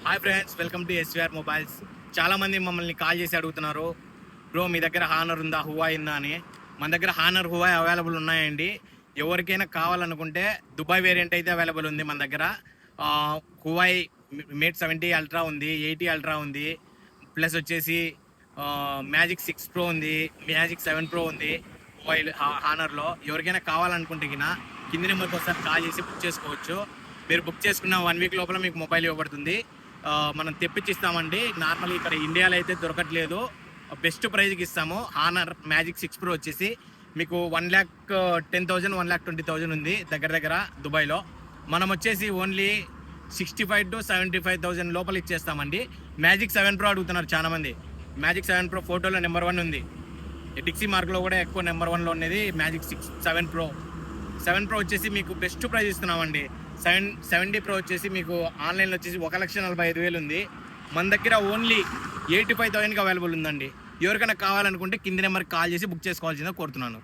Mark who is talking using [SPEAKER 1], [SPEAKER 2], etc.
[SPEAKER 1] Hi friends, welcome to SVR mobiles. చాలామంది మమ్మల్ని call చేసి అడుగుతున్నారు, బ్రో మీ దగ్గర హానర్ ఉందా, హువాయ్ ఉందా అని. మన దగ్గర హానర్, హువాయ్ అవైలబుల్ ఉన్నాయండి. ఎవరికైనా కావాలనుకుంటే దుబాయ్ వేరియంట్ అయితే అవైలబుల్ ఉంది మన దగ్గర. హువాయ్ మేట్ 70 అల్ట్రా ఉంది, 80 అల్ట్రా ఉంది, ప్లస్ వచ్చేసి మ్యాజిక్ 6 ప్రో ఉంది, మ్యాజిక్ 7 ప్రో ఉంది హువాయ్ హానర్లో. ఎవరికైనా కావాలనుకుంటే కింది నెంబర్కి ఒకసారి కాల్ చేసి బుక్ చేసుకోవచ్చు. మీరు బుక్ చేసుకున్న 1 వీక్ లోపల మీకు మొబైల్ ఇవ్వబడుతుంది. మనం తెప్పించిస్తామండి. నార్మల్గా ఇక్కడ ఇండియాలో అయితే దొరకట్లేదు, బెస్ట్ ప్రైజ్కి ఇస్తాము. హానర్ మ్యాజిక్ 6 ప్రో వచ్చేసి మీకు 1,10,000 1,20,000 ఉంది దగ్గర దుబాయ్లో. మనం వచ్చేసి ఓన్లీ 65,000 to 75,000 లోపల ఇచ్చేస్తామండి. మ్యాజిక్ 7 ప్రో అడుగుతున్నారు చాలామంది. మ్యాజిక్ 7 ప్రో ఫోటోలో నెంబర్ 1 ఉంది, డిక్సీ మార్క్లో కూడా ఎక్కువ నెంబర్ 1లో ఉన్నది మ్యాజిక్ 7 ప్రో. 7 ప్రో వచ్చేసి మీకు బెస్ట్ ప్రైజ్ ఇస్తున్నామండి. 70 ప్రో వచ్చేసి మీకు ఆన్లైన్లో వచ్చేసి 1,45,000 ఉంది. మన దగ్గర ఓన్లీ 85,000కి అవైలబుల్ ఉందండి. ఎవరికైనా కావాలనుకుంటే కింది నెంబర్కి కాల్ చేసి బుక్ చేసుకోవాల్సిందిగా కోరుతున్నాను.